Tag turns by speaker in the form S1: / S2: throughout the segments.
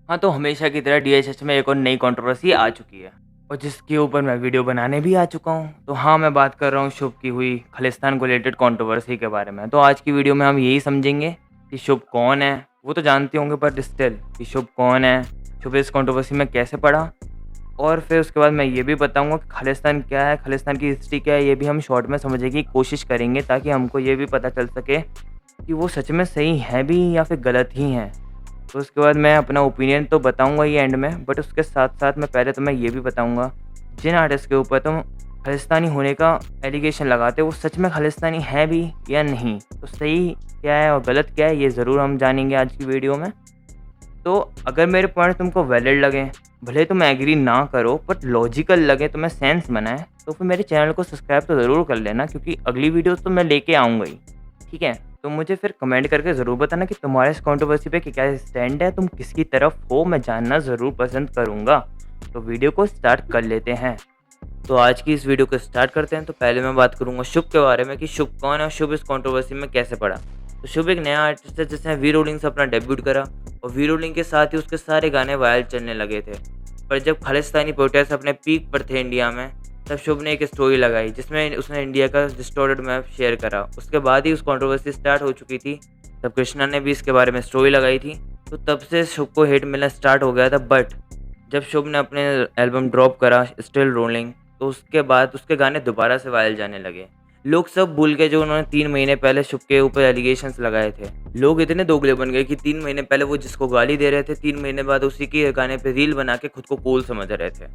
S1: हाँ, तो हमेशा की तरह डीएचएच में एक और नई कंट्रोवर्सी आ चुकी है और जिसके ऊपर मैं वीडियो बनाने भी आ चुका हूँ। तो हाँ, मैं बात कर रहा हूँ शुभ की हुई खालिस्तान को रिलेटेड कंट्रोवर्सी के बारे में। तो आज की वीडियो में हम यही समझेंगे कि शुभ कौन है, वो तो जानते होंगे पर स्टिल कि शुभ कौन है, शुभ इस कंट्रोवर्सी में कैसे पड़ा और फिर उसके बाद मैं ये भी बताऊँगा कि खालिस्तान क्या है, खालिस्तान की हिस्ट्री क्या है, ये भी हम शॉर्ट में समझने की कोशिश करेंगे ताकि हमको ये भी पता चल सके कि वो सच में सही है भी या फिर गलत ही हैं। तो उसके बाद मैं अपना ओपिनियन तो बताऊँगा ही एंड में, बट उसके साथ-साथ मैं पहले तुम्हें ये भी बताऊँगा, जिन आर्टिस्ट के ऊपर तुम खालिस्तानी होने का एलिगेशन लगाते हो, वो सच में खालिस्तानी हैं भी या नहीं? तो सही क्या है और गलत क्या है, ये ज़रूर हम जानेंगे आज की वीडियो में। तो अगर मेरे पॉइंट तुमको वैलिड लगें, भले तुम एग्री ना करो बट लॉजिकल लगे, तुम्हें सेंस बनाए, तो फिर मेरे चैनल को सब्सक्राइब तो ज़रूर कर लेना क्योंकि अगली वीडियोज़ तो मैं लेके आऊँगा ही, ठीक है? तो मुझे फिर कमेंट करके ज़रूर बताना कि तुम्हारा इस कंट्रोवर्सी पे क्या स्टैंड है, तुम किसकी तरफ हो, मैं जानना ज़रूर पसंद करूँगा। तो वीडियो को स्टार्ट कर लेते हैं। तो आज की इस वीडियो को स्टार्ट करते हैं। तो पहले मैं बात करूंगा शुभ के बारे में कि शुभ कौन है और शुभ इस कंट्रोवर्सी में कैसे पड़ा। तो शुभ एक नया आर्टिस्ट है जिसने वी रोलिंग से अपना डेब्यूट करा और वी रोलिंग के साथ ही उसके सारे गाने वायरल चलने लगे थे। पर जब खालिस्तानी प्रोटेस्ट अपने पीक पर थे इंडिया में, तब शुभ ने एक स्टोरी लगाई जिसमें उसने इंडिया का डिस्टॉर्टेड मैप शेयर करा। उसके बाद ही उस कंट्रोवर्सी स्टार्ट हो चुकी थी। तब कृष्णा ने भी इसके बारे में स्टोरी लगाई थी। तो तब से शुभ को हिट मिलना स्टार्ट हो गया था। बट जब शुभ ने अपने एल्बम ड्रॉप करा स्टिल रोलिंग, तो उसके बाद उसके गाने दोबारा से वायरल जाने लगे। लोग सब भूल गए जो उन्होंने 3 महीने पहले शुभ के ऊपर एलिगेशंस लगाए थे। लोग इतने दोगले बन गए कि 3 महीने पहले वो जिसको गाली दे रहे थे, 3 महीने बाद उसी के गाने पे रील बना के खुद को कूल समझ रहे थे।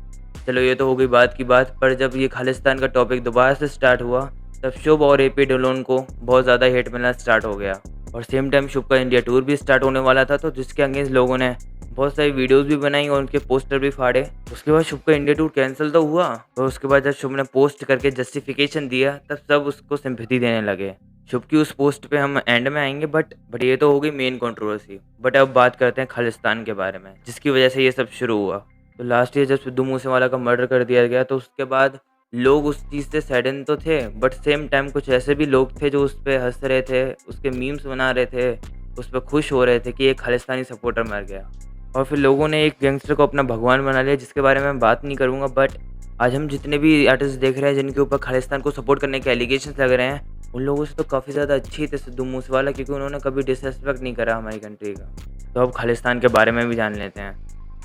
S1: चलो ये तो हो गई बात की बात, पर जब ये खालिस्तान का टॉपिक दोबारा से स्टार्ट हुआ, तब शुभ और एपी ढिल्लोन को बहुत ज़्यादा हेट मिलना स्टार्ट हो गया। और सेम टाइम शुभ का इंडिया टूर भी स्टार्ट होने वाला था, तो जिसके अगेंस्ट लोगों ने बहुत सारी वीडियोस भी बनाई और उनके पोस्टर भी फाड़े। उसके बाद शुभ का इंडिया टूर कैंसिल तो हुआ, और उसके बाद जब शुभ ने पोस्ट करके जस्टिफिकेशन दिया, तब सब उसको सिंपैथी देने लगे। शुभ की उस पोस्ट पे हम एंड में आएंगे, बट ये तो हो गई मेन कंट्रोवर्सी। बट अब बात करते हैं खालिस्तान के बारे में, जिसकी वजह से ये सब शुरू हुआ। तो लास्ट ईयर जब सिद्धू मूसेवाला का मर्डर कर दिया गया, तो उसके बाद लोग उस चीज़ से सैडन तो थे, बट सेम टाइम कुछ ऐसे भी लोग थे जो उस पर हंस रहे थे, उसके मीम्स बना रहे थे, उस पर खुश हो रहे थे कि एक खालिस्तानी सपोर्टर मर गया। और फिर लोगों ने एक गैंगस्टर को अपना भगवान बना लिया, जिसके बारे में मैं बात नहीं करूँगा। बट आज हम जितने भी आर्टिस्ट देख रहे हैं जिनके ऊपर खालिस्तान को सपोर्ट करने के एलिगेशंस लग रहे हैं, उन लोगों से तो काफ़ी ज़्यादा अच्छी थे सिद्धू मूसेवाला, क्योंकि उन्होंने कभी डिसरिस्पेक्ट नहीं करा हमारी कंट्री का। तो अब खालिस्तान के बारे में भी जान लेते हैं।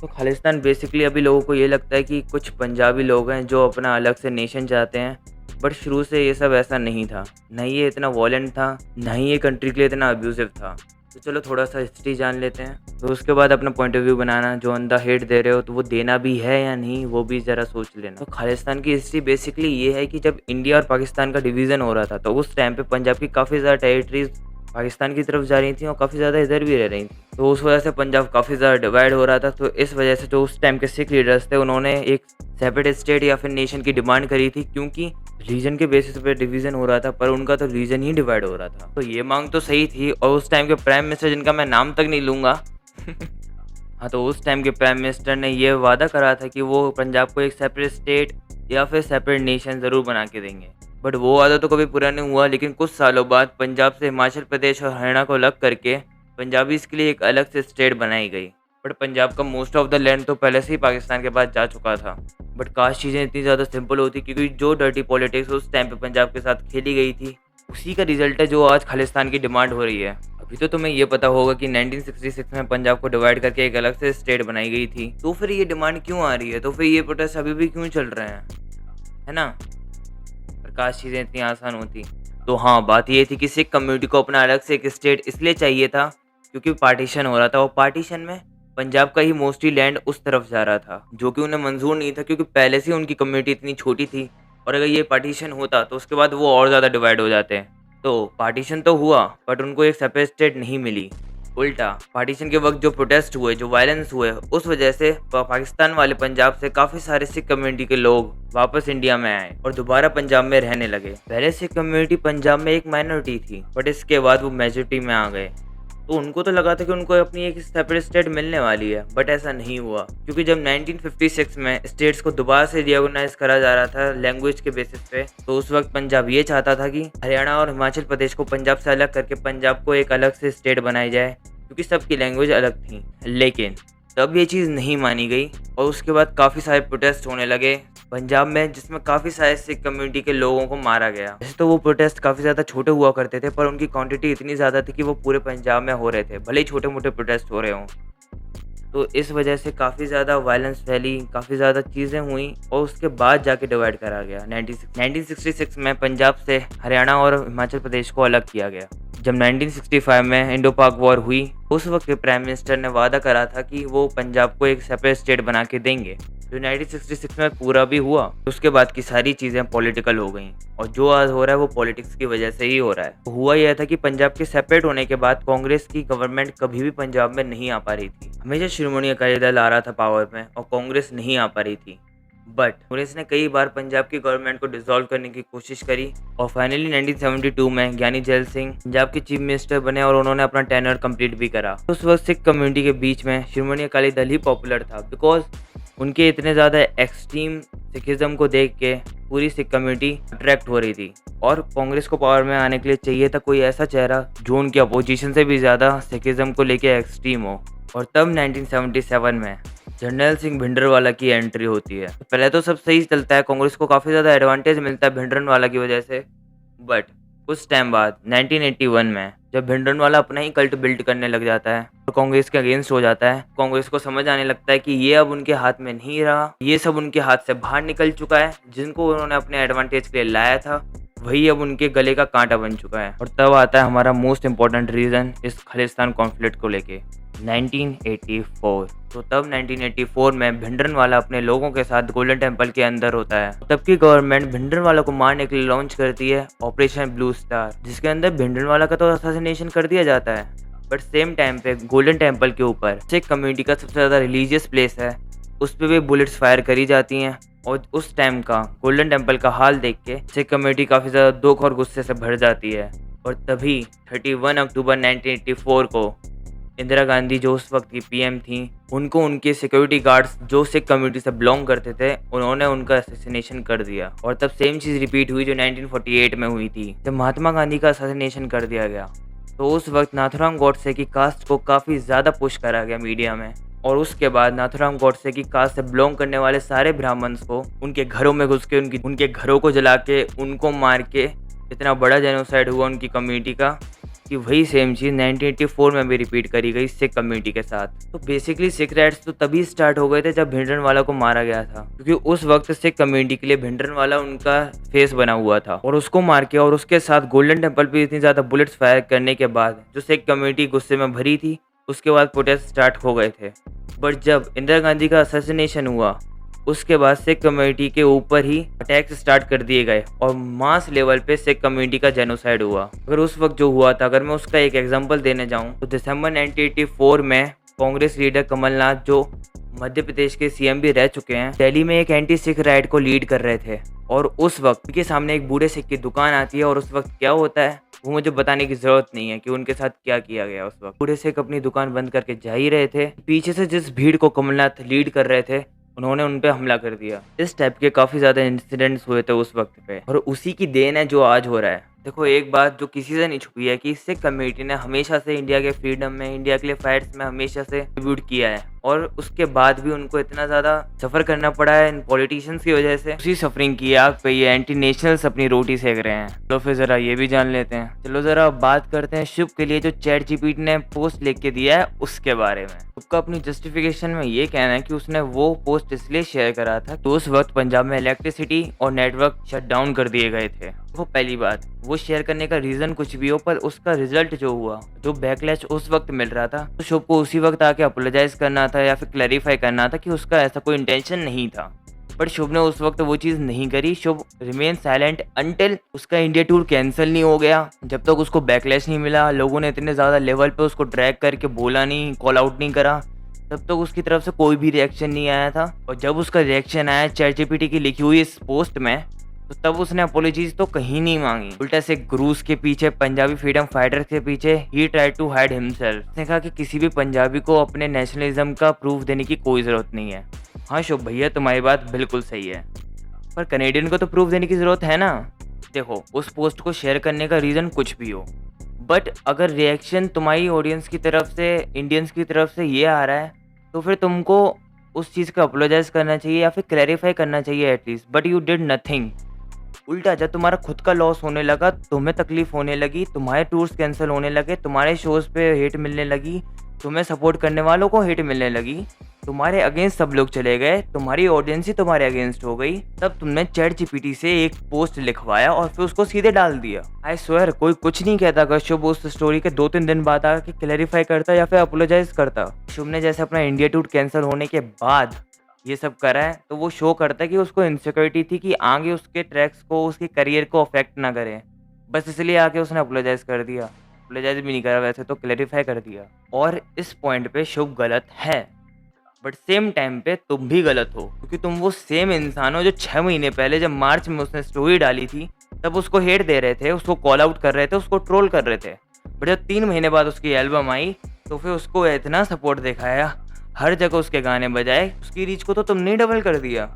S1: तो खालिस्तान बेसिकली अभी लोगों को ये लगता है कि कुछ पंजाबी लोग हैं जो अपना अलग से नेशन चाहते हैं, बट शुरू से ये सब ऐसा नहीं था। ना ये इतना वॉयलेंट था, ना ही ये कंट्री के लिए इतना अब्यूसिव था। तो चलो थोड़ा सा हिस्ट्री जान लेते हैं, तो उसके बाद अपना पॉइंट ऑफ व्यू बनाना। जो अंधा हेट दे रहे हो तो वो देना भी है या नहीं, वो भी ज़रा सोच लेना। तो खालिस्तान की हिस्ट्री बेसिकली ये है कि जब इंडिया और पाकिस्तान का डिवीज़न हो रहा था, तो उस टाइम पे पंजाब की काफ़ी ज़्यादा टेरिटरीज पाकिस्तान की तरफ जा रही थी और काफ़ी ज़्यादा इधर भी रह रही थी। तो उस वजह से पंजाब काफ़ी ज़्यादा डिवाइड हो रहा था। तो इस वजह से जो उस टाइम के सिख लीडर्स थे, उन्होंने एक सेपरेट स्टेट या फिर नेशन की डिमांड करी थी, क्योंकि रीजन के बेसिस पे डिवीज़न हो रहा था, पर उनका तो रीजन ही डिवाइड हो रहा था। तो ये मांग तो सही थी, और उस टाइम के प्राइम मिनिस्टर, जिनका मैं नाम तक नहीं लूँगा हाँ, तो उस टाइम के प्राइम मिनिस्टर ने ये वादा करा था कि वो पंजाब को एक सेपरेट स्टेट या फिर सेपरेट नेशन ज़रूर बना के देंगे। बट वो वादा तो कभी पूरा नहीं हुआ। लेकिन कुछ सालों बाद पंजाब से हिमाचल प्रदेश और हरियाणा को अलग करके पंजाबीज़ के लिए एक अलग से स्टेट बनाई गई। बट पंजाब का मोस्ट ऑफ द लैंड तो पहले से ही पाकिस्तान के पास जा चुका था। बट काश चीज़ें इतनी ज़्यादा सिंपल होती, क्योंकि जो डर्टी पॉलिटिक्स उस टाइम पे पंजाब के साथ खेली गई थी, उसी का रिजल्ट है जो आज खालिस्तान की डिमांड हो रही है। अभी तो तुम्हें ये पता होगा कि 1966 में पंजाब को डिवाइड करके एक अलग से स्टेट बनाई गई थी। तो फिर ये डिमांड क्यों आ रही है? तो फिर ये प्रोटेस्ट अभी भी क्यों चल रहे हैं, है ना? काश चीज़ें इतनी आसान होती। तो हाँ, बात ये थी कि सिख कम्युनिटी को अपना अलग से एक स्टेट इसलिए चाहिए था क्योंकि पार्टीशन हो रहा था, और पार्टीशन में पंजाब का ही मोस्टली लैंड उस तरफ जा रहा था, जो कि उन्हें मंजूर नहीं था, क्योंकि पहले से उनकी कम्युनिटी इतनी छोटी थी। और अगर ये पार्टीशन होता तो उसके बाद वो और ज़्यादा डिवाइड हो जाते हैं। तो पार्टीशन तो हुआ, बट उनको एक सेपरेट स्टेट नहीं मिली। उल्टा पार्टीशन के वक्त जो प्रोटेस्ट हुए, जो वायलेंस हुए, उस वजह से पाकिस्तान वाले पंजाब से काफ़ी सारे सिख कम्युनिटी के लोग वापस इंडिया में आए और दोबारा पंजाब में रहने लगे। पहले सिख कम्युनिटी पंजाब में एक माइनॉरिटी थी, बट इसके बाद वो मेजोरिटी में आ गए। तो उनको तो लगा था कि उनको अपनी एक सेपरेट स्टेट मिलने वाली है, बट ऐसा नहीं हुआ, क्योंकि जब 1956 में स्टेट्स को दोबारा से रिऑर्गेनाइज करा जा रहा था लैंग्वेज के बेसिस पे, तो उस वक्त पंजाब ये चाहता था कि हरियाणा और हिमाचल प्रदेश को पंजाब से अलग करके पंजाब को एक अलग से स्टेट बनाई जाए, क्योंकि सबकी लैंग्वेज अलग थी। लेकिन तब ये चीज़ नहीं मानी गई और उसके बाद काफ़ी सारे प्रोटेस्ट होने लगे पंजाब में, जिसमें काफ़ी सारे सिख कम्युनिटी के लोगों को मारा गया। वैसे तो वो प्रोटेस्ट काफ़ी ज़्यादा छोटे हुआ करते थे, पर उनकी क्वांटिटी इतनी ज़्यादा थी कि वो पूरे पंजाब में हो रहे थे, भले ही छोटे-मोटे प्रोटेस्ट हो रहे हों। तो इस वजह से काफ़ी ज़्यादा वायलेंस फैली, काफ़ी ज़्यादा चीज़ें हुई और उसके बाद जाके डिवाइड करा गया। 1966 में पंजाब से हरियाणा और हिमाचल प्रदेश को अलग किया गया। जब 1965 में इंडो पाक वॉर हुई, उस वक्त के प्राइम मिनिस्टर ने वादा करा था कि वो पंजाब को एक सेपरेट स्टेट बना के देंगे, जो 1966 में पूरा भी हुआ। उसके बाद की सारी चीज़ें पॉलिटिकल हो गई और जो आज हो रहा है वो पॉलिटिक्स की वजह से ही हो रहा है। तो हुआ यह था कि पंजाब के सेपरेट होने के बाद कांग्रेस की गवर्नमेंट कभी भी पंजाब में नहीं आ पा रही थी। हमेशा शिरोमणि अकाली दल आ रहा था पावर में और कांग्रेस नहीं आ पा रही थी। बट कांग्रेस ने कई बार पंजाब की गवर्नमेंट को डिसॉल्व करने की कोशिश करी और फाइनली 1972 में ज्ञानी जैल सिंह पंजाब के चीफ मिनिस्टर बने और उन्होंने अपना टेन्योर कंप्लीट भी करा। उस वक्त सिख कम्युनिटी के बीच में शिरोमणि अकाली दल ही पॉपुलर था, बिकॉज उनके इतने ज़्यादा एक्सट्रीम सिखिज्म को देख के पूरी सिख कम्युनिटी अट्रैक्ट हो रही थी और कांग्रेस को पावर में आने के लिए चाहिए था कोई ऐसा चेहरा जो उनकी अपोजिशन से भी ज़्यादा सिखिज्म को लेके एक्सट्रीम हो। और तब 1977 में जनरल सिंह भिंडरवाला की एंट्री होती है। पहले तो सब सही चलता है, कांग्रेस को काफ़ी ज़्यादा एडवांटेज मिलता है भिंडरवाला की वजह से। बट कुछ टाइम बाद 1981 में जब भिंडरवाला अपना ही कल्ट बिल्ड करने लग जाता है और कांग्रेस के अगेंस्ट हो जाता है, कांग्रेस को समझ आने लगता है कि ये अब उनके हाथ में नहीं रहा, ये सब उनके हाथ से बाहर निकल चुका है। जिनको उन्होंने अपने एडवांटेज के लिए लाया था वही अब उनके गले का कांटा बन चुका है। और तब आता है हमारा मोस्ट इम्पोर्टेंट रीज़न इस खालिस्तान कॉन्फ्लिक्ट को लेके, 1984। तो तब 1984 में भिंडरवाला अपने लोगों के साथ गोल्डन टेम्पल के अंदर होता है। तब की गवर्नमेंट भिंडरवाला को मारने के लिए लॉन्च करती है ऑपरेशन ब्लू स्टार, जिसके अंदर भिंडरवाला का तो असैसिनेशन कर दिया जाता है। बट सेम टाइम पे गोल्डन टेम्पल के ऊपर सिख कम्युनिटी का सबसे ज़्यादा रिलीजियस प्लेस है, उस पर भी बुलेट्स फायर करी जाती हैं। और उस टाइम का गोल्डन टेम्पल का हाल देख के सिख कम्युनिटी काफ़ी ज़्यादा दुख और गुस्से से भर जाती है। और तभी 31 अक्टूबर 1984 को इंदिरा गांधी, जो उस वक्त की पीएम थी, उनको उनके सिक्योरिटी गार्ड्स जो सिख कम्युनिटी से बिलोंग करते थे, उन्होंने उनका असैसिनेशन कर दिया। और तब सेम चीज़ रिपीट हुई जो 1948 में हुई थी, जब महात्मा गांधी का असैसिनेशन कर दिया गया। तो उस वक्त नाथुराम गॉडसे की कास्ट को काफ़ी ज़्यादा पुश करा गया मीडिया में। और उसके बाद नाथुराम गॉडसे की कास्ट से बिलोंग करने वाले सारे ब्राह्मण्स को उनके घरों में घुस के उनके घरों को जला के उनको मार के इतना बड़ा जेनोसाइड हुआ उनकी कम्युनिटी का कि वही सेम चीज़ 1984 में भी रिपीट करी गई सिख कम्युनिटी के साथ। तो बेसिकली सिख राइट्स तो तभी स्टार्ट हो गए थे जब भिंडरवाला को मारा गया था, क्योंकि उस वक्त सिख कम्युनिटी के लिए भिंडरवाला उनका फेस बना हुआ था। और उसको मार के और उसके साथ गोल्डन टेम्पल पे इतनी ज़्यादा बुलेट्स फायर करने के बाद जो सिख कम्युनिटी गुस्से में भरी थी, उसके बाद प्रोटेस्ट स्टार्ट हो गए थे। बट जब इंदिरा गांधी का असैसिनेशन हुआ, उसके बाद सिख कम्युनिटी के ऊपर ही अटैक्स स्टार्ट कर दिए गए और मास लेवल पे सिख कम्युनिटी का जेनोसाइड हुआ। अगर उस वक्त जो हुआ था, अगर मैं उसका एक एग्जांपल देने जाऊं तो दिसंबर 1984 में कांग्रेस लीडर कमलनाथ, जो मध्य प्रदेश के सीएम भी रह चुके हैं, दिल्ली में एक एंटी सिख राइट को लीड कर रहे थे। और उस वक्त उनके सामने एक बूढ़े सिख की दुकान आती है और उस वक्त क्या होता है वो मुझे बताने की जरूरत नहीं है कि उनके साथ क्या किया गया। उस वक्त बूढ़े सिख अपनी दुकान बंद करके जा ही रहे थे, पीछे से जिस भीड़ को कमलनाथ लीड कर रहे थे उन्होंने उन पे हमला कर दिया। इस टाइप के काफ़ी ज़्यादा इंसिडेंट्स हुए थे उस वक्त पे, और उसी की देन है जो आज हो रहा है। देखो, एक बात जो किसी से नहीं छुपी है कि सिख कम्युनिटी ने हमेशा से इंडिया के फ्रीडम में, इंडिया के लिए फाइट्स में हमेशा से कंट्रीब्यूट किया है, और उसके बाद भी उनको इतना ज़्यादा सफ़र करना पड़ा है इन पॉलिटिशियंस की वजह से। उसी सफरिंग की आग पे ये एंटी नेशनल्स अपनी रोटी सेक रहे हैं। तो फिर ज़रा ये भी जान लेते हैं। चलो ज़रा बात करते हैं शुभ के लिए जो चैट जीपीटी ने पोस्ट लिख के दिया है उसके बारे में। उसका अपनी जस्टिफिकेशन में ये कहना है कि उसने वो पोस्ट इसलिए शेयर करा था तो उस वक्त पंजाब में इलेक्ट्रिसिटी और नेटवर्क शट डाउन कर दिए गए थे। वो पहली बात, वो शेयर करने का रीज़न कुछ भी हो, पर उसका रिजल्ट जो हुआ, जो बैकलैश उस वक्त मिल रहा था, तो शुभ को उसी वक्त आके अपोलोजाइज करना था या फिर क्लैरिफाई करना था कि उसका ऐसा कोई इंटेंशन नहीं था। बट शुभ ने उस वक्त वो चीज़ नहीं करी। शुभ रिमेन साइलेंट अंटिल उसका इंडिया टूर कैंसिल नहीं हो गया। जब तक उसको बैकलैश नहीं मिला, लोगों ने इतने ज़्यादा लेवल पे उसको ड्रैग करके बोला नहीं, कॉल आउट नहीं करा, तब तक उसकी तरफ से कोई भी रिएक्शन नहीं आया था। और जब उसका रिएक्शन आया चैट जीपीटी की लिखी हुई इस पोस्ट में, तो तब उसने अपोलॉजीज तो कहीं नहीं मांगी। उल्टा से गुरूस के पीछे, पंजाबी फ्रीडम फाइटर के पीछे ही ट्राई टू हाइड हिमसेल्फ। उसने कहा कि किसी भी पंजाबी को अपने नेशनलिज्म का प्रूफ देने की कोई ज़रूरत नहीं है। हाँ शुभ भैया, तुम्हारी बात बिल्कुल सही है, पर कनेडियन को तो प्रूफ देने की ज़रूरत है ना। देखो, उस पोस्ट को शेयर करने का रीज़न कुछ भी हो, बट अगर रिएक्शन तुम्हारी ऑडियंस की तरफ से, इंडियंस की तरफ से ये आ रहा है तो फिर तुमको उस चीज़ का अपोलोजाइज़ करना चाहिए या फिर क्लैरिफ़ाई करना चाहिए at least, but you did nothing. उल्टा जब तुम्हारा खुद का लॉस होने लगा, तुम्हें तकलीफ़ होने लगी, तुम्हारे टूर्स कैंसल होने लगे, तुम्हारे शोज़ पे हेट मिलने लगी, तुम्हें सपोर्ट करने वालों को हेट मिलने लगी, तुम्हारे अगेंस्ट सब लोग चले गए, तुम्हारी ऑडियंस ही तुम्हारे अगेंस्ट हो गई, तब तुमने चैट जीपीटी से एक पोस्ट लिखवाया और फिर उसको सीधे डाल दिया। आई स्वेयर कोई कुछ नहीं कहता अगर शुभ उस स्टोरी के 2-3 दिन बाद आके क्लैरिफाई करता या फिर अपोलोजाइज़ करता। शुभ ने जैसे अपना इंडिया टूर कैंसल होने के बाद ये सब करा है, तो वो शो करता है कि उसको इनसिक्योरिटी थी कि आगे उसके ट्रैक्स को, उसके करियर को अफेक्ट ना करे। बस इसलिए आके उसने अपोलोजाइज़ कर दिया। अपोलोजाइज़ भी नहीं करा वैसे तो, क्लैरिफ़ाई कर दिया। और इस पॉइंट पे शुभ गलत है, बट सेम टाइम पे तुम भी गलत हो, क्योंकि तुम वो सेम इंसान हो जो 6 महीने पहले जब मार्च में उसने स्टोरी डाली थी, तब उसको हेट दे रहे थे, उसको कॉल आउट कर रहे थे, उसको ट्रोल कर रहे थे। बट जब 3 महीने बाद उसकी एल्बम आई, तो फिर उसको इतना सपोर्ट दिखाया, हर जगह उसके गाने बजाए, उसकी रीच को तो तुमने ही डबल कर दिया।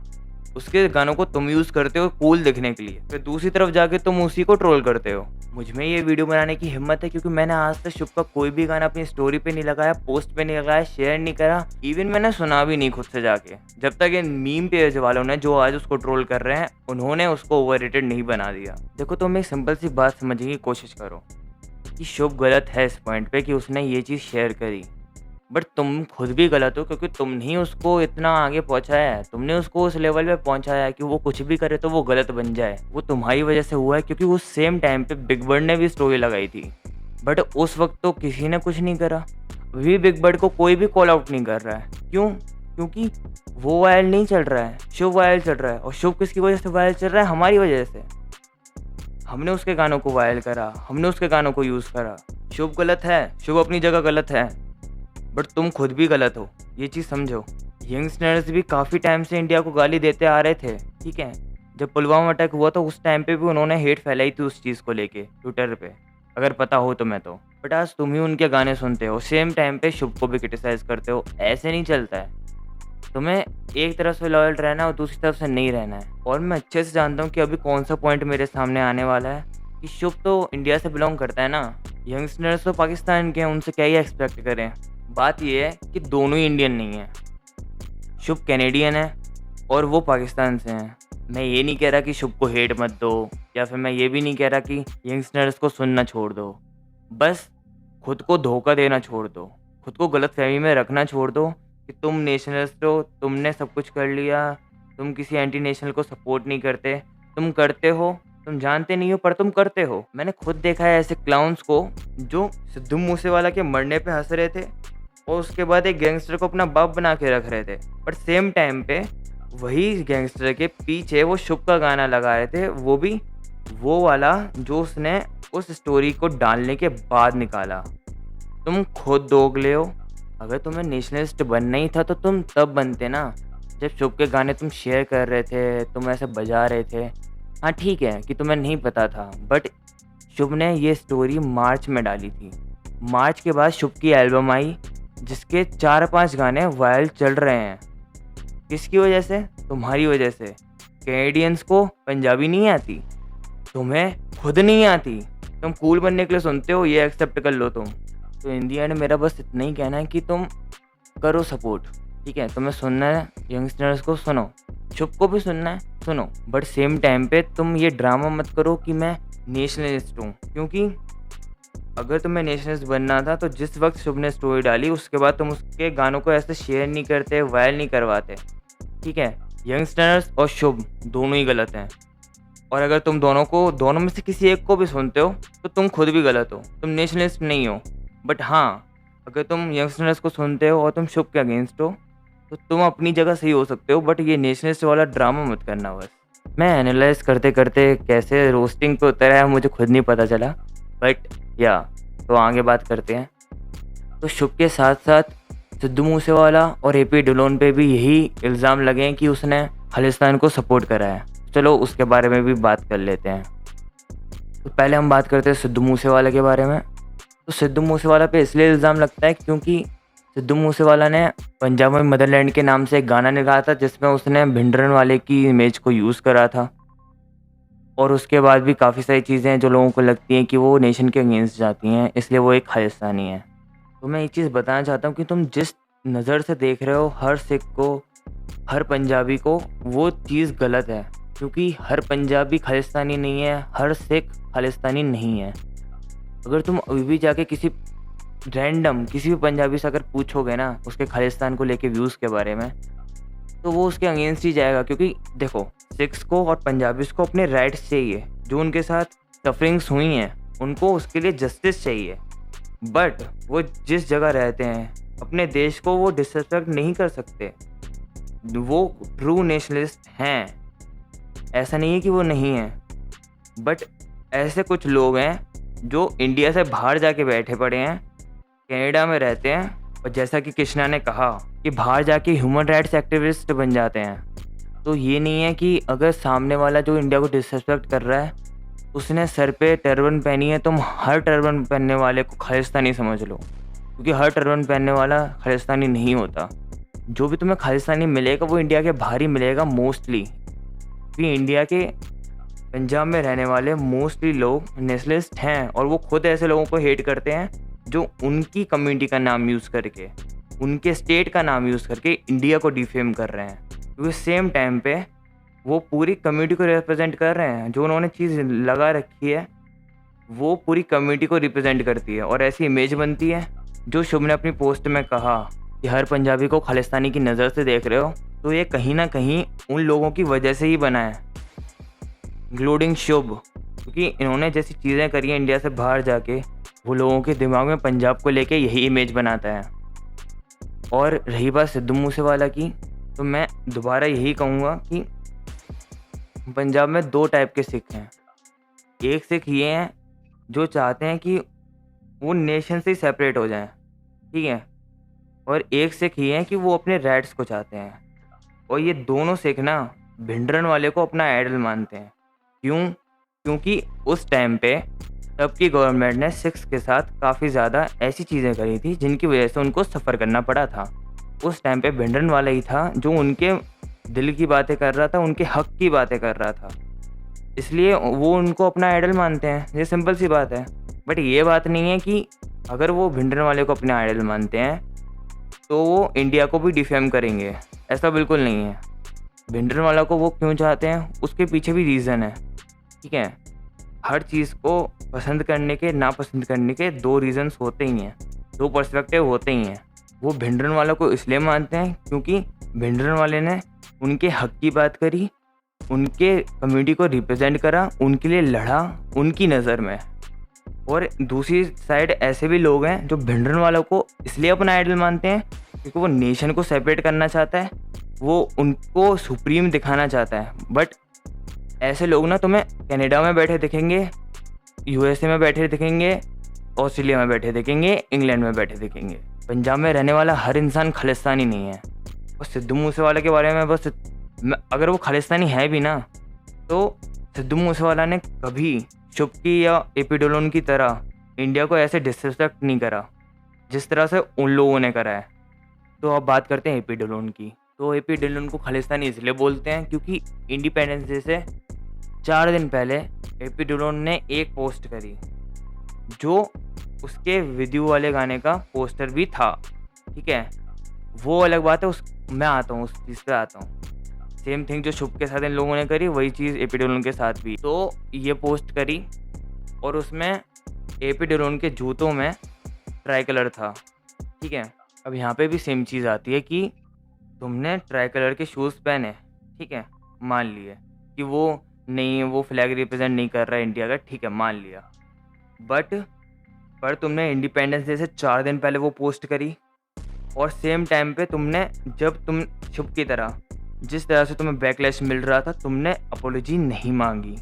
S1: उसके गानों को तुम यूज़ करते हो कूल दिखने के लिए, फिर दूसरी तरफ जाके तुम उसी को ट्रोल करते हो। मुझ में ये वीडियो बनाने की हिम्मत है क्योंकि मैंने आज तक शुभ का कोई भी गाना अपनी स्टोरी पे नहीं लगाया, पोस्ट पे नहीं लगाया, शेयर नहीं करा, इवन मैंने सुना भी नहीं खुद से जाके। जब तक इन मीम पेज वालों ने जो आज उसको ट्रोल कर रहे हैं, उन्होंने उसको ओवररेटेड नहीं बना दिया। देखो तुम एक सिंपल सी बात समझने की कोशिश करो कि शुभ गलत है इस पॉइंट पे कि उसने ये चीज़ शेयर करी, बट तुम खुद भी गलत हो क्योंकि तुमने ही उसको इतना आगे पहुंचाया है, तुमने उसको उस लेवल पे पहुंचाया है कि वो कुछ भी करे तो वो गलत बन जाए। वो तुम्हारी वजह से हुआ है क्योंकि उस सेम टाइम पे बिग बर्ड ने भी स्टोरी लगाई थी, बट उस वक्त तो किसी ने कुछ नहीं करा। अभी बिग बर्ड को कोई भी कॉल आउट नहीं कर रहा है। क्यों? क्योंकि वो वायरल नहीं चल रहा है, शुभ वायरल चल रहा है। और शुभ किसकी वजह से वायरल चल रहा है? हमारी वजह से। हमने उसके गानों को वायरल करा, हमने उसके गानों को यूज़ करा। शुभ गलत है, शुभ अपनी जगह गलत है, बट तुम खुद भी गलत हो, ये चीज़ समझो। यंगस्टर्स भी काफ़ी टाइम से इंडिया को गाली देते आ रहे थे, ठीक है। जब पुलवामा अटैक हुआ तो उस टाइम पे भी उन्होंने हेट फैलाई थी उस चीज़ को लेके ट्विटर पे, अगर पता हो तुम्हें तो। बट आज तुम ही उनके गाने सुनते हो, सेम टाइम पे शुभ को भी क्रिटिसाइज़ करते हो। ऐसे नहीं चलता है। तुम्हें एक तरफ से लॉयल रहना है और दूसरी तरफ से नहीं रहना है। और मैं अच्छे से जानता हूँ कि अभी कौन सा पॉइंट मेरे सामने आने वाला है कि शुभ तो इंडिया से बिलोंग करता है ना, यंगस्टर्स तो पाकिस्तान के हैं, उनसे क्या ही एक्सपेक्ट करें। बात यह है कि दोनों ही इंडियन नहीं है। शुभ कैनेडियन है और वो पाकिस्तान से हैं। मैं ये नहीं कह रहा कि शुभ को हेट मत दो, या फिर मैं ये भी नहीं कह रहा कि यंगस्टर्स को सुनना छोड़ दो। बस खुद को धोखा देना छोड़ दो, खुद को गलतफहमी में रखना छोड़ दो कि तुम नेशनलिस्ट हो, तुमने सब कुछ कर लिया, तुम किसी एंटी नेशनल को सपोर्ट नहीं करते। तुम करते हो, तुम जानते नहीं हो पर तुम करते हो। मैंने खुद देखा है ऐसे क्लाउन्स को जो सिद्धू मूसेवाला के मरने पे हंस रहे थे और उसके बाद एक गैंगस्टर को अपना बाप बना के रख रहे थे, बट सेम टाइम पे वही गैंगस्टर के पीछे वो शुभ का गाना लगा रहे थे, वो भी वो वाला जो उसने उस स्टोरी को डालने के बाद निकाला। तुम खुद दोगले हो। अगर तुम्हें नेशनलिस्ट बनना ही था तो तुम तब बनते ना, जब शुभ के गाने तुम शेयर कर रहे थे, तुम ऐसे बजा रहे थे। हाँ ठीक है कि तुम्हें नहीं पता था, बट शुभ ने ये स्टोरी मार्च में डाली थी। मार्च के बाद शुभ की एल्बम आई जिसके 4-5 गाने वायरल चल रहे हैं। किसकी वजह से? तुम्हारी वजह से। कैनेडियंस को पंजाबी नहीं आती, तुम्हें खुद नहीं आती, तुम कूल बनने के लिए सुनते हो, ये एक्सेप्ट कर लो तुम। तो इन दी एंड मेरा बस इतना ही कहना है कि तुम करो सपोर्ट, ठीक है। तुम्हें सुनना है यंगस्टर्स को, सुनो। शुभ को भी सुनना है, सुनो, बट सेम टाइम पे तुम ये ड्रामा मत करो कि मैं नेशनलिस्ट हूँ, क्योंकि अगर तुम्हें नेशनलिस्ट बनना था तो जिस वक्त शुभ ने स्टोरी डाली उसके बाद तुम उसके गानों को ऐसे शेयर नहीं करते, वायरल नहीं करवाते, ठीक है। यंगस्टर्स और शुभ दोनों ही गलत हैं, और अगर तुम दोनों में से किसी एक को भी सुनते हो तो तुम खुद भी गलत हो, तुम नेशनलिस्ट नहीं हो। बट हाँ, अगर तुम यंगस्टर्स को सुनते हो और तुम शुभ के अगेंस्ट हो तो तुम अपनी जगह सही हो सकते हो, बट ये नेशनलिस्ट वाला ड्रामा मत करना। बस मैं एनालाइज करते करते कैसे रोस्टिंग पे उतरा है मुझे खुद नहीं पता चला, बट या तो आगे बात करते हैं। तो शुभ के साथ साथ सिद्धू मूसेवाला और एपी ढिल्लोन पे भी यही इल्ज़ाम लगे हैं कि उसने खालिस्तान को सपोर्ट करा है। चलो उसके बारे में भी बात कर लेते हैं। तो पहले हम बात करते हैं सिद्धू मूसेवाला के बारे में। तो सिद्धू मूसेवाला पे इसलिए इल्ज़ाम लगता है क्योंकि सिद्धू मूसेवाला ने पंजाब में मदरलैंड के नाम से एक गाना निकाला था जिसमें उसने भिंडरन वाले की इमेज को यूज़ करा था, और उसके बाद भी काफ़ी सारी चीज़ें हैं जो लोगों को लगती हैं कि वो नेशन के अगेंस्ट जाती हैं, इसलिए वो एक खालिस्तानी है। तो मैं एक चीज़ बताना चाहता हूँ कि तुम जिस नज़र से देख रहे हो हर सिख को, हर पंजाबी को, वो चीज़ गलत है। क्योंकि हर पंजाबी खालिस्तानी नहीं है, हर सिख खालिस्तानी नहीं है। अगर तुम अभी भी जाके किसी रैंडम किसी भी पंजाबी से अगर पूछोगे ना उसके खालिस्तान को लेके व्यूज़ के बारे में, तो वो उसके अगेंस्ट ही जाएगा। क्योंकि देखो, सिख्स को और पंजाबीज़ को अपने राइट्स चाहिए, जो उनके साथ सफरिंग्स हुई हैं उनको उसके लिए जस्टिस चाहिए। बट वो जिस जगह रहते हैं अपने देश को वो डिसरिस्पेक्ट नहीं कर सकते। वो ट्रू नेशनलिस्ट हैं, ऐसा नहीं है कि वो नहीं हैं। बट ऐसे कुछ लोग हैं जो इंडिया से बाहर जाके बैठे पड़े हैं, कनाडा में रहते हैं, और जैसा कि कृष्णा ने कहा कि बाहर जाके ह्यूमन राइट्स एक्टिविस्ट बन जाते हैं। तो ये नहीं है कि अगर सामने वाला जो इंडिया को डिसरिस्पेक्ट कर रहा है उसने सर पे टर्बन पहनी है, तुम हर टर्बन पहनने वाले को खालिस्तानी समझ लो। क्योंकि हर टर्बन पहनने वाला खालिस्तानी नहीं होता। जो भी तुम्हें खालिस्तानी मिलेगा वो इंडिया के बाहर ही मिलेगा मोस्टली। क्योंकि इंडिया के पंजाब में रहने वाले मोस्टली लोग नेशनलिस्ट हैं, और वो खुद ऐसे लोगों को हेट करते हैं जो उनकी कम्युनिटी का नाम यूज़ करके, उनके स्टेट का नाम यूज़ करके इंडिया को डिफेम कर रहे हैं। क्योंकि सेम टाइम पे वो पूरी कम्युनिटी को रिप्रेजेंट कर रहे हैं। जो उन्होंने चीज़ लगा रखी है वो पूरी कम्युनिटी को रिप्रेजेंट करती है, और ऐसी इमेज बनती है। जो शुभ ने अपनी पोस्ट में कहा कि हर पंजाबी को खालिस्तानी की नज़र से देख रहे हो, तो ये कहीं ना कहीं उन लोगों की वजह से ही बना है, इंक्लूडिंग शुभ। क्योंकि इन्होंने जैसी चीज़ें करी हैं इंडिया से बाहर जाके, वो लोगों के दिमाग में पंजाब को लेके यही इमेज बनाता है। और रही बात सिद्धू मूसेवाला की, तो मैं दोबारा यही कहूँगा कि पंजाब में दो टाइप के सिख हैं। एक सिख ये हैं जो चाहते हैं कि वो नेशन से सेपरेट हो जाएं, ठीक है, और एक सिख ये हैं कि वो अपने राइट्स को चाहते हैं। और ये दोनों सिख ना भिंडरन वाले को अपना आइडल मानते हैं। क्यों? क्योंकि उस टाइम पे तब की गवर्नमेंट ने सिख्स के साथ काफ़ी ज़्यादा ऐसी चीज़ें करी थी जिनकी वजह से उनको सफ़र करना पड़ा था। उस टाइम पे भिंडरन वाला ही था जो उनके दिल की बातें कर रहा था, उनके हक की बातें कर रहा था, इसलिए वो उनको अपना आइडल मानते हैं। ये सिंपल सी बात है। बट ये बात नहीं है कि अगर वो भिंडरन वाले को अपने आइडल मानते हैं तो वो इंडिया को भी डिफेम करेंगे, ऐसा बिल्कुल नहीं है। भिंडरन वाला को वो क्यों चाहते हैं उसके पीछे भी रीज़न है, ठीक है। हर चीज़ को पसंद करने के नापसंद करने के दो रीज़न्स होते ही हैं, दो पर्सपेक्टिव होते ही हैं। वो भिंडरन वाला को इसलिए मानते हैं क्योंकि भिंडरन वाले ने उनके हक की बात करी, उनके कम्युनिटी को रिप्रेजेंट करा, उनके लिए लड़ा उनकी नज़र में। और दूसरी साइड ऐसे भी लोग हैं जो भिंडरन वालों को इसलिए अपना आइडल मानते हैं क्योंकि वो नेशन को सेपरेट करना चाहता है, वो उनको सुप्रीम दिखाना चाहता है। बट ऐसे लोग ना तुम्हें कनाडा में बैठे दिखेंगे, यूएसए में बैठे दिखेंगे, ऑस्ट्रेलिया में बैठे दिखेंगे, इंग्लैंड में बैठे दिखेंगे। पंजाब में रहने वाला हर इंसान खालिस्तानी नहीं है। और सिद्धू मूसेवाला के बारे में बस, अगर वो खालिस्तानी है भी ना, तो सिद्धू मूसेवाला ने कभी शुभ की या एपी ढिल्लों की तरह इंडिया को ऐसे डिसरिस्पेक्ट नहीं करा जिस तरह से उन लोगों ने करा है। तो अब बात करते हैं एपी ढिल्लों की। तो एपी ढिल्लों को खालिस्तानी इसलिए बोलते हैं क्योंकि इंडिपेंडेंस डे से 4 दिन पहले एपी ढिल्लों ने एक पोस्ट करी जो उसके विद्यु वाले गाने का पोस्टर भी था, ठीक है। वो अलग बात है, मैं आता हूँ उस चीज़ पे आता हूँ। सेम थिंग जो शुभ के साथ इन लोगों ने करी वही चीज़ एपी ढिल्लों के साथ भी। तो ये पोस्ट करी और उसमें एपी ढिल्लों के जूतों में ट्राई कलर था, ठीक है। अब यहाँ पे भी सेम चीज़ आती है कि तुमने ट्राई कलर के शूज़ पहने, ठीक है, मान लिए कि वो नहीं, वो फ्लैग रिप्रेजेंट नहीं कर रहा है इंडिया का, ठीक है, मान लिया। पर तुमने इंडिपेंडेंस डे से 4 दिन पहले वो पोस्ट करी, और सेम टाइम पे तुमने, जब तुम शुभ की तरह जिस तरह से तुम्हें बैकलैश मिल रहा था, तुमने अपोलॉजी नहीं मांगी।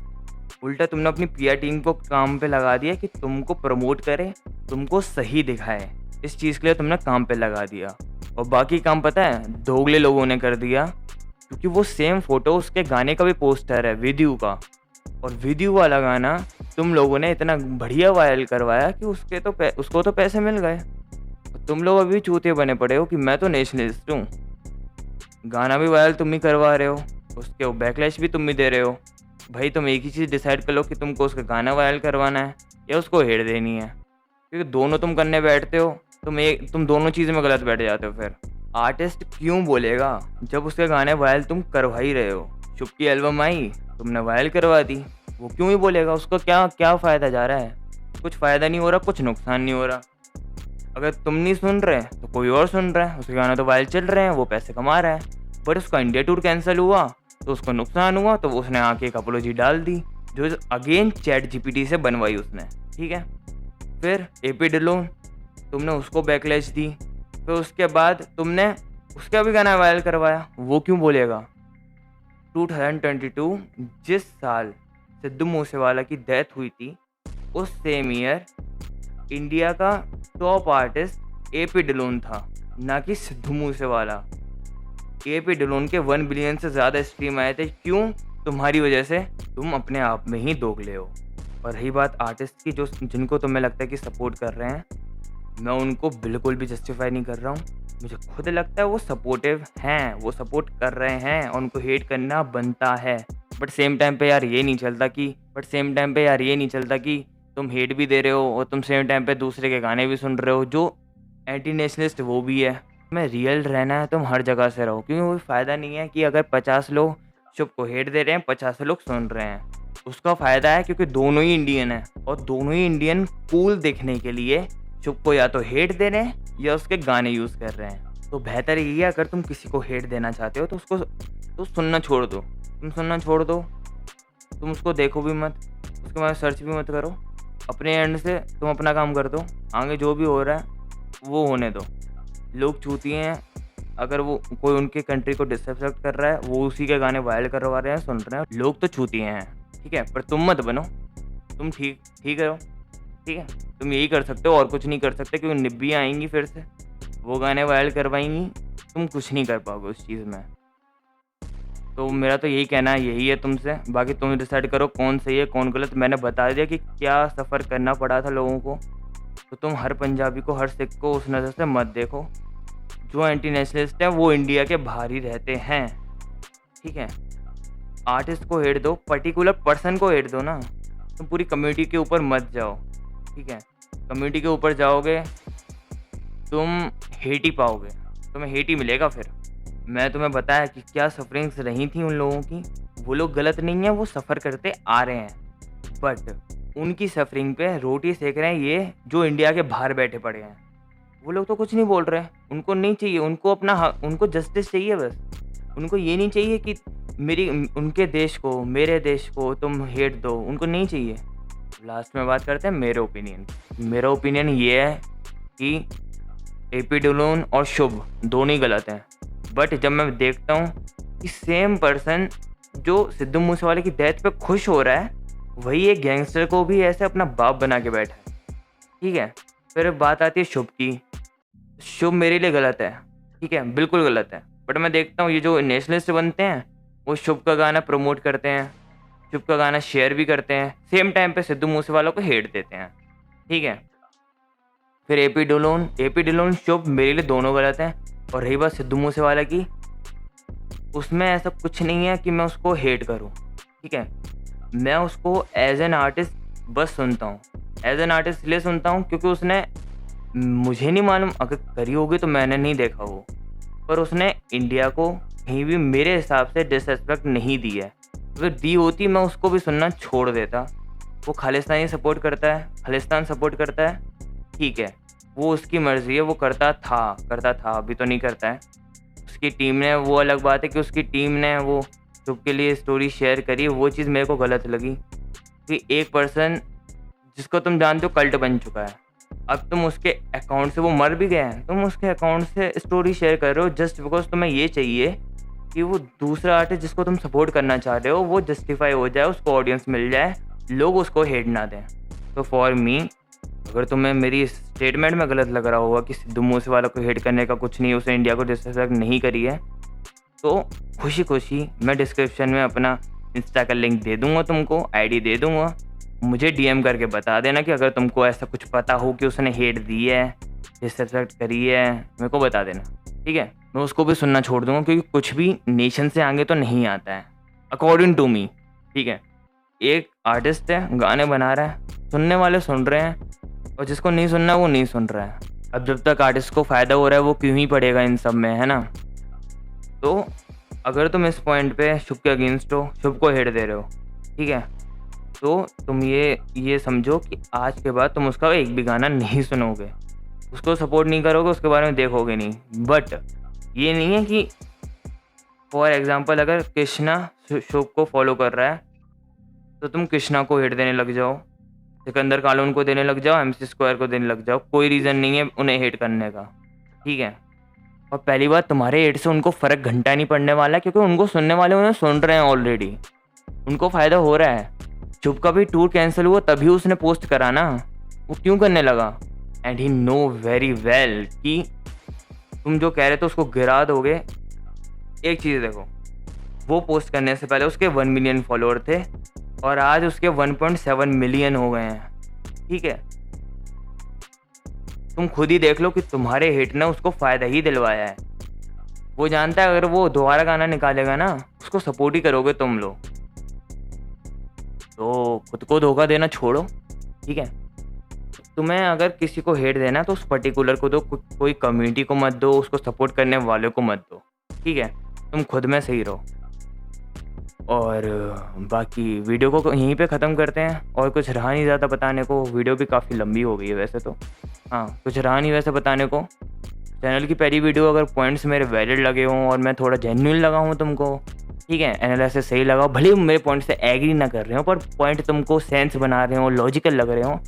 S1: उल्टा तुमने अपनी पीआर टीम को काम पे लगा दिया कि तुमको प्रमोट करे, तुमको सही दिखाए। इस चीज़ के लिए तुमने काम पे लगा दिया। और बाकी काम पता है दोगले लोगों ने कर दिया, क्योंकि वो सेम फ़ोटो उसके गाने का भी पोस्टर है विद्यु का, और विद्यु वाला गाना तुम लोगों ने इतना बढ़िया वायरल करवाया कि उसको तो पैसे मिल गए। तुम लोग अभी चूतिए बने पड़े हो कि मैं तो नेशनलिस्ट हूँ। गाना भी वायरल तुम ही करवा रहे हो, उसके बैकलैश भी तुम ही दे रहे हो। भाई तुम एक ही चीज़ डिसाइड कर लो कि तुमको उसका गाना वायरल करवाना है या उसको हेट देनी है, क्योंकि दोनों तुम करने बैठते हो, तुम दोनों चीज़ में गलत बैठ जाते हो फिर। आर्टिस्ट क्यों बोलेगा जब उसके गाने वायरल तुम करवा ही रहे हो। शुभ की एल्बम आई, तुमने वायरल करवा दी, वो क्यों ही बोलेगा? उसको क्या क्या फ़ायदा जा रहा है? कुछ फ़ायदा नहीं हो रहा, कुछ नुकसान नहीं हो रहा। अगर तुम नहीं सुन रहे तो कोई और सुन रहा है, उसके गाने तो वायरल चल रहे हैं, वो पैसे कमा रहा है। बट उसका इंडिया टूर कैंसिल हुआ तो उसको नुकसान हुआ, तो उसने आके एक अपोलॉजी डाल दी जो अगेन चैट जीपीटी से बनवाई उसने। ठीक है, फिर एपी डिलोन, तुमने उसको बैकलैश दी, फिर उसके बाद तुमने उसका भी गाना वायरल करवाया, वो क्यों बोलेगा? 2022 जिस साल सिद्धू मूसेवाला की डेथ हुई थी, उस सेम ईयर इंडिया का टॉप आर्टिस्ट एपी डिलोन था, ना कि सिद्धू मूसेवाला। एपी डिलोन के 1 बिलियन से ज़्यादा स्ट्रीम आए थे। क्यों? तुम्हारी वजह से। तुम अपने आप में ही दोगले हो। और रही बात आर्टिस्ट की, जो जिनको तुम्हें लगता है कि सपोर्ट कर रहे हैं, मैं उनको बिल्कुल भी जस्टिफाई नहीं कर रहा हूँ। मुझे खुद लगता है वो सपोर्टिव हैं, वो सपोर्ट कर रहे हैं और उनको हेट करना बनता है। बट सेम टाइम पे यार ये नहीं चलता कि तुम हेट भी दे रहे हो और तुम सेम टाइम पे दूसरे के गाने भी सुन रहे हो जो एंटी नेशनलिस्ट वो भी है। तुम्हें रियल रहना है, तुम हर जगह से रहो, क्योंकि कोई फ़ायदा नहीं है कि अगर 50 लोग शुभ को हेट दे रहे हैं, 50 लोग सुन रहे हैं। उसका फ़ायदा है क्योंकि दोनों ही इंडियन हैं और दोनों ही इंडियन कूल दिखने के लिए शुभ को या तो हेट दे रहे हैं या उसके गाने यूज़ कर रहे हैं। तो बेहतर यही है, अगर तुम किसी को हेट देना चाहते हो तो उसको तो सुनना छोड़ दो। तुम उसको देखो भी मत, उसके बाद सर्च भी मत करो। अपने एंड से तुम अपना काम कर दो, आगे जो भी हो रहा है वो होने दो। लोग चूतिए हैं, अगर वो कोई उनके कंट्री को डिसरिस्पेक्ट कर रहा है, वो उसी के गाने वायरल करवा रहे हैं, सुन रहे हैं, लोग तो चूतिए हैं। ठीक है, पर तुम मत बनो, तुम ठीक हो। ठीक है, तुम यही कर सकते हो और कुछ नहीं कर सकते, क्योंकि निब्बियाँ आएंगी फिर से, वो गाने वायरल करवाएंगी, तुम कुछ नहीं कर पाओगे उस चीज़ में। तो मेरा तो यही कहना है, यही है तुमसे। बाकी तुम डिसाइड करो कौन सही है कौन गलत। मैंने बता दिया कि क्या सफ़र करना पड़ा था लोगों को। तो तुम हर पंजाबी को, हर सिख को उस नज़र से मत देखो। जो एंटी नेशनलिस्ट हैं वो इंडिया के बाहर ही रहते हैं। ठीक है, आर्टिस्ट को हेट दो, पर्टिकुलर पर्सन को हेट दो ना, तुम पूरी कम्युनिटी के ऊपर मत जाओ। ठीक है, कम्युनिटी के ऊपर जाओगे तुम हेट ही पाओगे, तुम्हें हेट ही मिलेगा। फिर मैं तुम्हें बताया कि क्या सफरिंग्स रही थी उन लोगों की। वो लोग गलत नहीं है, वो सफ़र करते आ रहे हैं, बट उनकी सफरिंग पे रोटी सेक रहे हैं ये जो इंडिया के बाहर बैठे पड़े हैं। वो लोग तो कुछ नहीं बोल रहे, उनको नहीं चाहिए, उनको अपना उनको जस्टिस चाहिए बस। उनको ये नहीं चाहिए कि उनके देश को, मेरे देश को तुम हेट दो, उनको नहीं चाहिए। लास्ट में बात करते हैं मेरा ओपिनियन ये है कि एपी डिलोन और शुभ दोनों ही गलत हैं। बट जब मैं देखता हूँ कि सेम पर्सन जो सिद्धू मूसेवाले की डेथ पे खुश हो रहा है, वही एक गैंगस्टर को भी ऐसे अपना बाप बना के बैठा है। ठीक है, फिर बात आती है शुभ की। शुभ मेरे लिए गलत है, ठीक है, बिल्कुल गलत है। बट मैं देखता हूँ ये जो नेशनलिस्ट बनते हैं वो शुभ का गाना प्रमोट करते हैं, शुभ का गाना शेयर भी करते हैं, सेम टाइम पे सिद्धू मूसेवाला को हेट देते हैं। ठीक है, फिर एपी डिलोन शुभ मेरे लिए दोनों गलत हैं। और रही बात सिद्धू मूसेवाला की, उसमें ऐसा कुछ नहीं है कि मैं उसको हेट करूं। ठीक है, मैं उसको एज एन आर्टिस्ट बस सुनता हूँ। एज एन आर्टिस्ट इसलिए सुनता हूँ क्योंकि उसने, मुझे नहीं मालूम अगर करी होगी तो मैंने नहीं देखा वो, पर उसने इंडिया को कहीं भी मेरे हिसाब से डिसरिस्पेक्ट नहीं दी है। अगर दी होती मैं उसको भी सुनना छोड़ देता। वो खालिस्तानी सपोर्ट करता है, खालिस्तान सपोर्ट करता है, ठीक है, वो उसकी मर्ज़ी है, वो करता था, अभी तो नहीं करता है। उसकी टीम ने, वो अलग बात है कि उसकी टीम ने वो शुभ के लिए स्टोरी शेयर करी, वो चीज़ मेरे को गलत लगी कि एक पर्सन जिसको तुम जानते हो कल्ट बन चुका है, अब तुम उसके अकाउंट से, वो मर भी गया है, तुम उसके अकाउंट से स्टोरी शेयर कर रहे हो जस्ट बिकॉज तुम्हें ये चाहिए कि वो दूसरा आर्टिस्ट जिसको तुम सपोर्ट करना चाह रहे हो वो जस्टिफाई हो जाए, उसको ऑडियंस मिल जाए, लोग उसको हेट ना दें। तो फॉर मी, अगर तुम्हें मेरी स्टेटमेंट में गलत लग रहा होगा कि सिद्धू मूसेवाला को हेट करने का कुछ नहीं, उसने इंडिया को डिसरिस्पेक्ट नहीं करी है, तो खुशी खुशी मैं डिस्क्रिप्शन में अपना इंस्टा का लिंक दे दूंगा, तुमको आईडी दे दूंगा, मुझे डीएम करके बता देना कि अगर तुमको ऐसा कुछ पता हो कि उसने हेट दी है, डिसरिस्पेक्ट करी है, मेरे को बता देना। ठीक है, मैं उसको भी सुनना छोड़ दूंगा क्योंकि कुछ भी नेशन से आगे तो नहीं आता है अकॉर्डिंग टू मी। ठीक है, एक आर्टिस्ट है, गाने बना रहा है, सुनने वाले सुन रहे हैं और जिसको नहीं सुनना वो नहीं सुन रहा है। अब जब तक आर्टिस्ट को फ़ायदा हो रहा है वो क्यों ही पड़ेगा इन सब में, है ना। तो अगर तुम इस पॉइंट पे शुभ के अगेंस्ट हो, शुभ को हेट दे रहे हो, ठीक है, तो तुम ये समझो कि आज के बाद तुम उसका एक भी गाना नहीं सुनोगे, उसको सपोर्ट नहीं करोगे, उसके बारे में देखोगे नहीं। बट ये नहीं है कि फॉर एग्जांपल अगर कृष्णा शुभ को फॉलो कर रहा है तो तुम कृष्णा को हेट देने लग जाओ, सिकंदर कालोन को देने लग जाओ, MC स्क्वायर को देने लग जाओ। कोई रीज़न नहीं है उन्हें हेट करने का, ठीक है। और पहली बात, तुम्हारे हेट से उनको फ़र्क घंटा नहीं पड़ने वाला, क्योंकि उनको सुनने वाले उन्हें सुन रहे हैं ऑलरेडी, उनको फ़ायदा हो रहा है। शुभ का भी टूर कैंसिल हुआ तभी उसने पोस्ट करा ना, वो क्यों करने लगा। And he know very well कि तुम जो कह रहे थे उसको गिरा दोगे। एक चीज़ देखो, वो पोस्ट करने से पहले उसके 1 मिलियन फॉलोअर थे और आज उसके 1.7 मिलियन हो गए हैं, ठीक है। तुम खुद ही देख लो कि तुम्हारे हिट ने उसको फ़ायदा ही दिलवाया है। वो जानता है अगर वो दोबारा गाना निकालेगा ना, उसको सपोर्ट ही करोगे तुम लोग। तो खुद को धोखा देना छोड़ो, ठीक है। तुम्हें अगर किसी को हेट देना तो उस पर्टिकुलर को दो, कोई कम्युनिटी को मत दो, उसको सपोर्ट करने वाले को मत दो, ठीक है। तुम खुद में सही रहो। और बाकी वीडियो को यहीं पे ख़त्म करते हैं, और कुछ रहा नहीं ज़्यादा बताने को। वीडियो भी काफ़ी लंबी हो गई है वैसे तो, हाँ कुछ रहा नहीं वैसे बताने को। चैनल की पहली वीडियो, अगर पॉइंट्स मेरे वैलिड लगे हों और मैं थोड़ा जेन्युइन लगा हूँ तुमको, ठीक है, एनालिसिस सही लगा, भले ही मेरे पॉइंट से एग्री ना कर रहे हो, पर पॉइंट तुमको सेंस बना रहे हो, लॉजिकल लग रहे हो,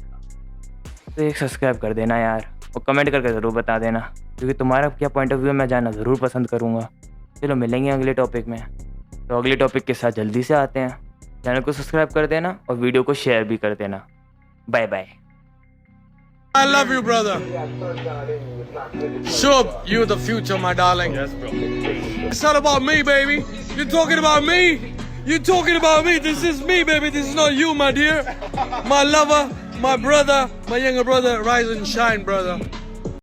S1: तो एक सब्सक्राइब कर देना यार, और कमेंट करके ज़रूर बता देना, क्योंकि तुम्हारा क्या पॉइंट ऑफ व्यू मैं जानना ज़रूर पसंद करूँगा। चलो मिलेंगे अगले टॉपिक में। तो अगले टॉपिक के साथ जल्दी से आते हैं। चैनल को सब्सक्राइब कर देना और वीडियो को शेयर भी कर देना। Bye bye.
S2: I love you, brother. Shub, you the future, my darling.
S3: Yes, bro.
S2: It's all about me, baby. You're talking about me. You're talking about me. This is me, baby. This is not you, my dear. My lover, my brother, my younger brother. Rise and shine, brother.